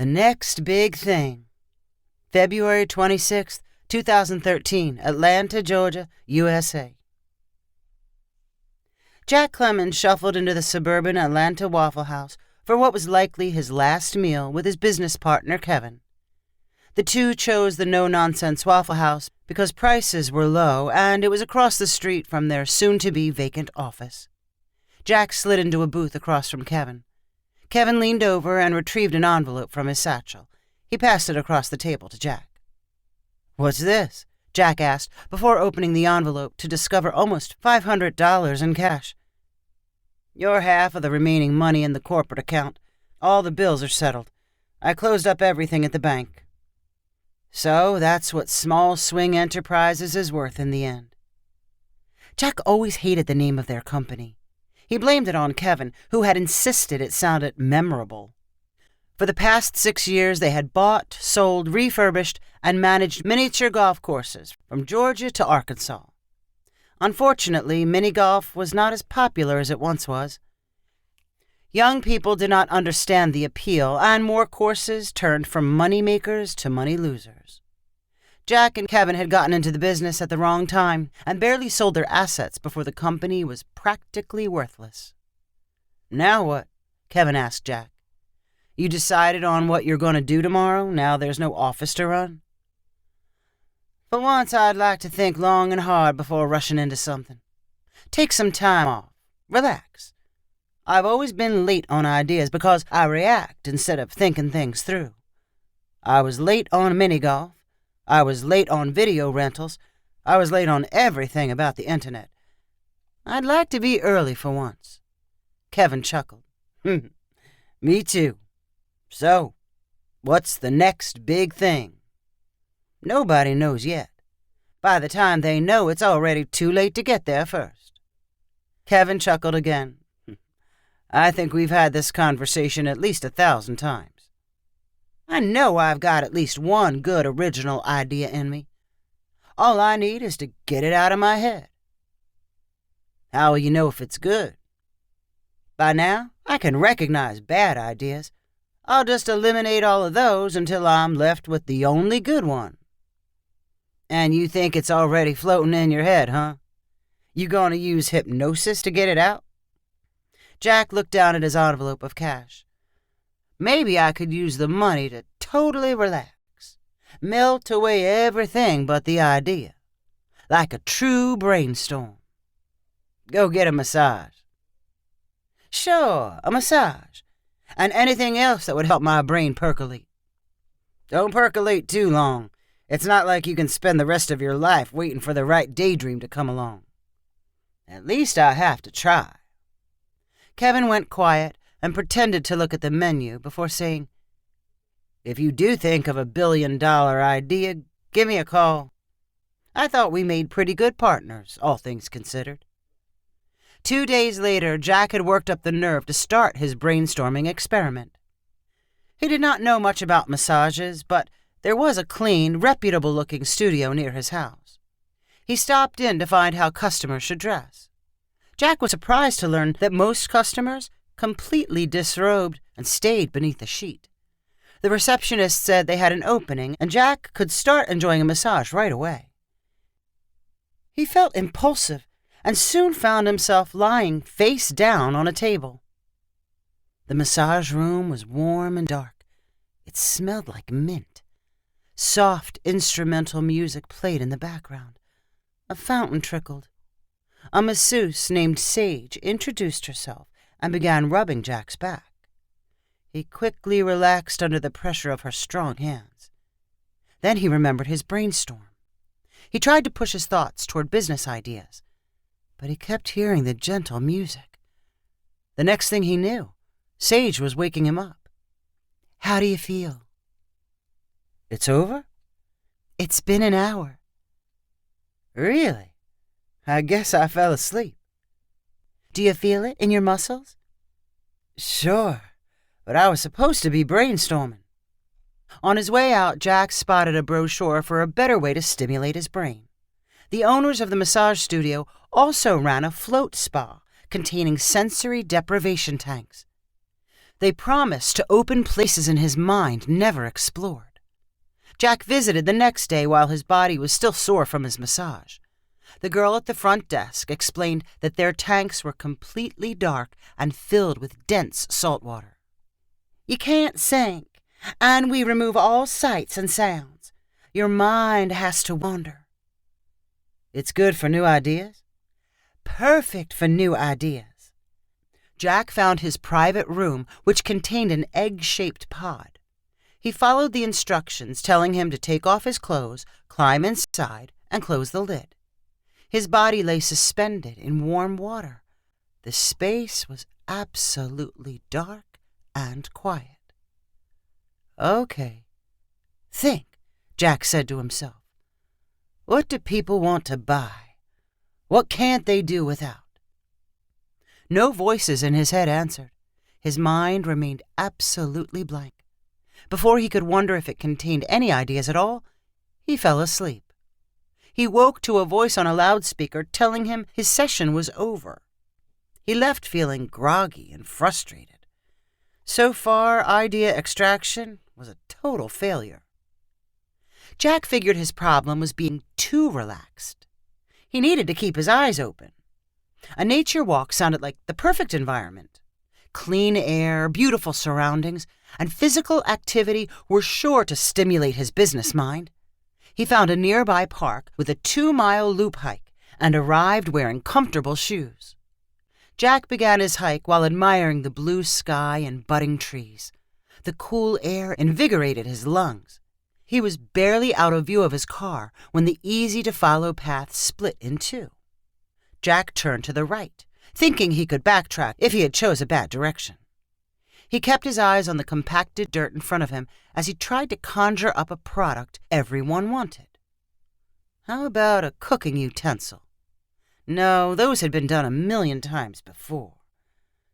The next big thing. February 26th, 2013, Atlanta, Georgia, USA. Jack Clemens shuffled into the suburban Atlanta Waffle House for what was likely his last meal with his business partner, Kevin. The two chose the no-nonsense Waffle House because prices were low and it was across the street from their soon-to-be vacant office. Jack slid into a booth across from Kevin. Kevin leaned over and retrieved an envelope from his satchel. He passed it across the table to Jack. "What's this?" Jack asked, before opening the envelope to discover almost $500 in cash. "Your half of the remaining money in the corporate account. All the bills are settled. I closed up everything at the bank." So that's what Small Swing Enterprises is worth in the end. Jack always hated the name of their company. He blamed it on Kevin, who had insisted it sounded memorable. For the past 6 years, they had bought, sold, refurbished, and managed miniature golf courses from Georgia to Arkansas. Unfortunately, mini-golf was not as popular as it once was. Young people did not understand the appeal, and more courses turned from money-makers to money-losers. Jack and Kevin had gotten into the business at the wrong time and barely sold their assets before the company was practically worthless. "Now what?" Kevin asked Jack. "You decided on what you're going to do tomorrow, now there's no office to run?" "For once, I'd like to think long and hard before rushing into something. Take some time off. Relax. I've always been late on ideas because I react instead of thinking things through. I was late on mini-golf. I was late on video rentals. I was late on everything about the internet. I'd like to be early for once." Kevin chuckled. "Me too. So, what's the next big thing?" "Nobody knows yet. By the time they know, it's already too late to get there first." Kevin chuckled again. "I think we've had this conversation at least 1,000 times. I know I've got at least one good original idea in me. All I need is to get it out of my head." "How will you know if it's good?" "By now, I can recognize bad ideas. I'll just eliminate all of those until I'm left with the only good one." "And you think it's already floating in your head, huh? You gonna use hypnosis to get it out?" Jack looked down at his envelope of cash. "Maybe I could use the money to totally relax, melt away everything but the idea, like a true brainstorm. Go get a massage." "Sure, a massage. And anything else that would help my brain percolate." "Don't percolate too long. It's not like you can spend the rest of your life waiting for the right daydream to come along." "At least I have to try." Kevin went quiet and pretended to look at the menu before saying, "If you do think of a billion-dollar idea, give me a call. I thought we made pretty good partners, all things considered." 2 days later, Jack had worked up the nerve to start his brainstorming experiment. He did not know much about massages, but there was a clean, reputable-looking studio near his house. He stopped in to find how customers should dress. Jack was surprised to learn that most customers completely disrobed and stayed beneath the sheet. The receptionist said they had an opening, and Jack could start enjoying a massage right away. He felt impulsive and soon found himself lying face down on a table. The massage room was warm and dark. It smelled like mint. Soft instrumental music played in the background. A fountain trickled. A masseuse named Sage introduced herself and began rubbing Jack's back. He quickly relaxed under the pressure of her strong hands. Then he remembered his brainstorm. He tried to push his thoughts toward business ideas, but he kept hearing the gentle music. The next thing he knew, Sage was waking him up. "How do you feel?" "It's over?" "It's been an hour." "Really? I guess I fell asleep." "Do you feel it in your muscles?" "Sure, but I was supposed to be brainstorming." On his way out, Jack spotted a brochure for a better way to stimulate his brain. The owners of the massage studio also ran a float spa containing sensory deprivation tanks. They promised to open places in his mind never explored. Jack visited the next day while his body was still sore from his massage. The girl at the front desk explained that their tanks were completely dark and filled with dense salt water. "You can't sink, and we remove all sights and sounds. Your mind has to wander." "It's good for new ideas?" "Perfect for new ideas." Jack found his private room, which contained an egg-shaped pod. He followed the instructions telling him to take off his clothes, climb inside, and close the lid. His body lay suspended in warm water. The space was absolutely dark and quiet. "Okay. Think," Jack said to himself. "What do people want to buy? What can't they do without?" No voices in his head answered. His mind remained absolutely blank. Before he could wonder if it contained any ideas at all, he fell asleep. He woke to a voice on a loudspeaker telling him his session was over. He left feeling groggy and frustrated. So far, idea extraction was a total failure. Jack figured his problem was being too relaxed. He needed to keep his eyes open. A nature walk sounded like the perfect environment. Clean air, beautiful surroundings, and physical activity were sure to stimulate his business mind. He found a nearby park with a 2-mile loop hike and arrived wearing comfortable shoes. Jack began his hike while admiring the blue sky and budding trees. The cool air invigorated his lungs. He was barely out of view of his car when the easy-to-follow path split in two. Jack turned to the right, thinking he could backtrack if he had chose a bad direction. He kept his eyes on the compacted dirt in front of him as he tried to conjure up a product everyone wanted. How about a cooking utensil? No, those had been done 1,000,000 times before.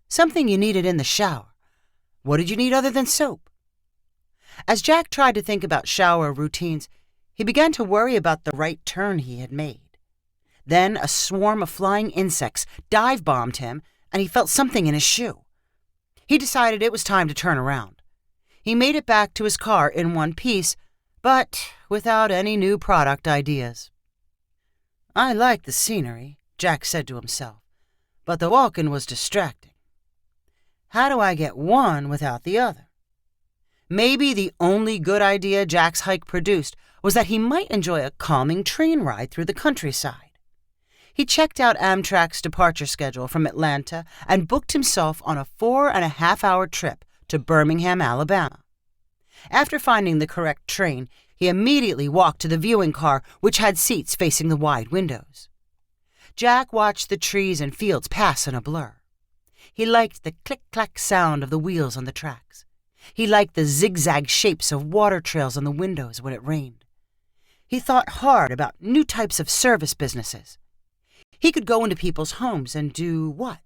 Something you needed in the shower. What did you need other than soap? As Jack tried to think about shower routines, he began to worry about the right turn he had made. Then a swarm of flying insects dive-bombed him, and he felt something in his shoe. He decided it was time to turn around. He made it back to his car in one piece, but without any new product ideas. "I like the scenery," Jack said to himself, "but the walking was distracting. How do I get one without the other?" Maybe the only good idea Jack's hike produced was that he might enjoy a calming train ride through the countryside. He checked out Amtrak's departure schedule from Atlanta and booked himself on a 4.5-hour trip to Birmingham, Alabama. After finding the correct train, he immediately walked to the viewing car, which had seats facing the wide windows. Jack watched the trees and fields pass in a blur. He liked the click-clack sound of the wheels on the tracks. He liked the zigzag shapes of water trails on the windows when it rained. He thought hard about new types of service businesses. He could go into people's homes and do what?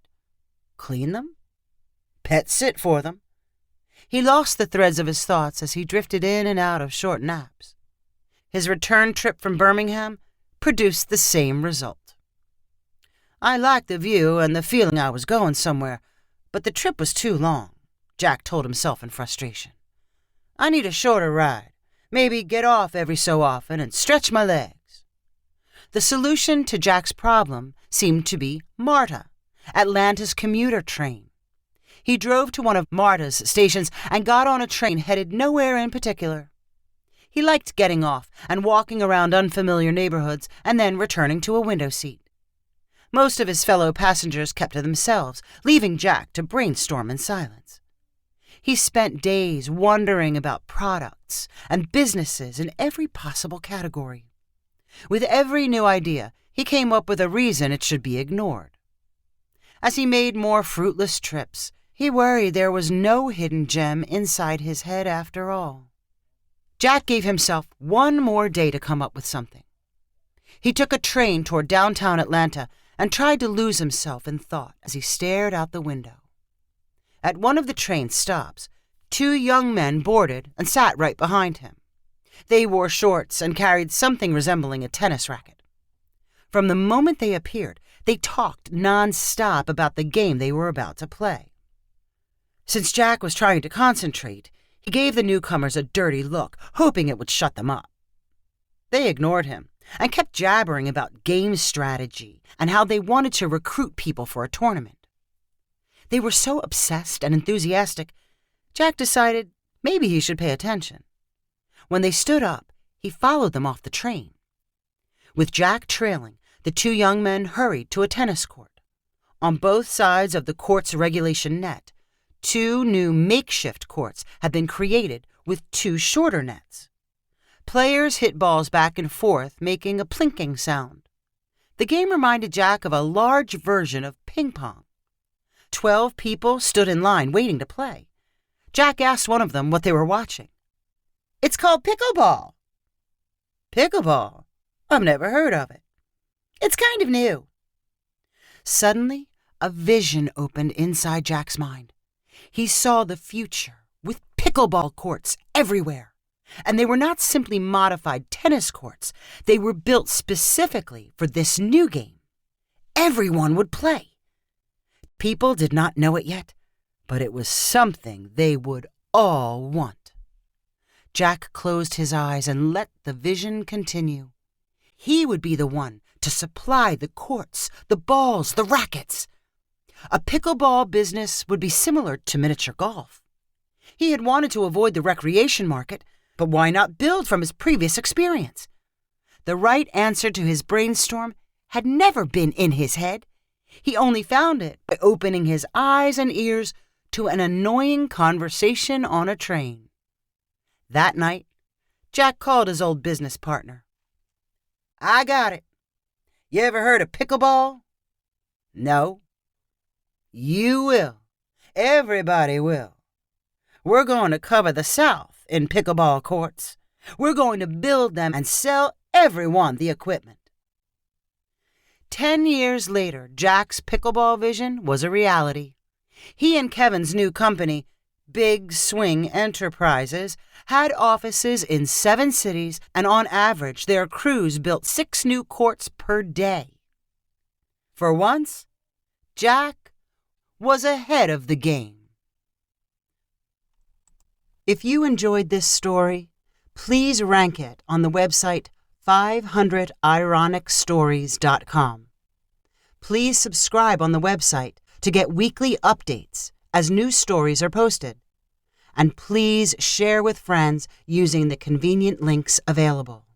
Clean them? Pet sit for them? He lost the threads of his thoughts as he drifted in and out of short naps. His return trip from Birmingham produced the same result. "I liked the view and the feeling I was going somewhere, but the trip was too long," Jack told himself in frustration. "I need a shorter ride, maybe get off every so often and stretch my legs." The solution to Jack's problem seemed to be MARTA, Atlanta's commuter train. He drove to one of MARTA's stations and got on a train headed nowhere in particular. He liked getting off and walking around unfamiliar neighborhoods and then returning to a window seat. Most of his fellow passengers kept to themselves, leaving Jack to brainstorm in silence. He spent days wondering about products and businesses in every possible category. With every new idea, he came up with a reason it should be ignored. As he made more fruitless trips, he worried there was no hidden gem inside his head after all. Jack gave himself one more day to come up with something. He took a train toward downtown Atlanta and tried to lose himself in thought as he stared out the window. At one of the train stops, 2 young men boarded and sat right behind him. They wore shorts and carried something resembling a tennis racket. From the moment they appeared, they talked non-stop about the game they were about to play. Since Jack was trying to concentrate, he gave the newcomers a dirty look, hoping it would shut them up. They ignored him and kept jabbering about game strategy and how they wanted to recruit people for a tournament. They were so obsessed and enthusiastic, Jack decided maybe he should pay attention. When they stood up, he followed them off the train. With Jack trailing, the two young men hurried to a tennis court. On both sides of the court's regulation net, 2 new makeshift courts had been created with 2 shorter nets. Players hit balls back and forth, making a plinking sound. The game reminded Jack of a large version of ping pong. 12 people stood in line waiting to play. Jack asked one of them what they were watching. "It's called pickleball." "Pickleball? I've never heard of it." "It's kind of new." Suddenly, a vision opened inside Jack's mind. He saw the future with pickleball courts everywhere. And they were not simply modified tennis courts. They were built specifically for this new game. Everyone would play. People did not know it yet, but it was something they would all want. Jack closed his eyes and let the vision continue. He would be the one to supply the courts, the balls, the rackets. A pickleball business would be similar to miniature golf. He had wanted to avoid the recreation market, but why not build from his previous experience? The right answer to his brainstorm had never been in his head. He only found it by opening his eyes and ears to an annoying conversation on a train. That night, Jack called his old business partner. "I got it. You ever heard of pickleball?" "No." "You will. Everybody will. We're going to cover the South in pickleball courts. We're going to build them and sell everyone the equipment." 10 years later, Jack's pickleball vision was a reality. He and Kevin's new company, Big Swing Enterprises, had offices in 7 cities, and on average, their crews built 6 new courts per day. For once, Jack was ahead of the game. If you enjoyed this story, please rank it on the website 500ironicstories.com. Please subscribe on the website to get weekly updates as new stories are posted. And please share with friends using the convenient links available.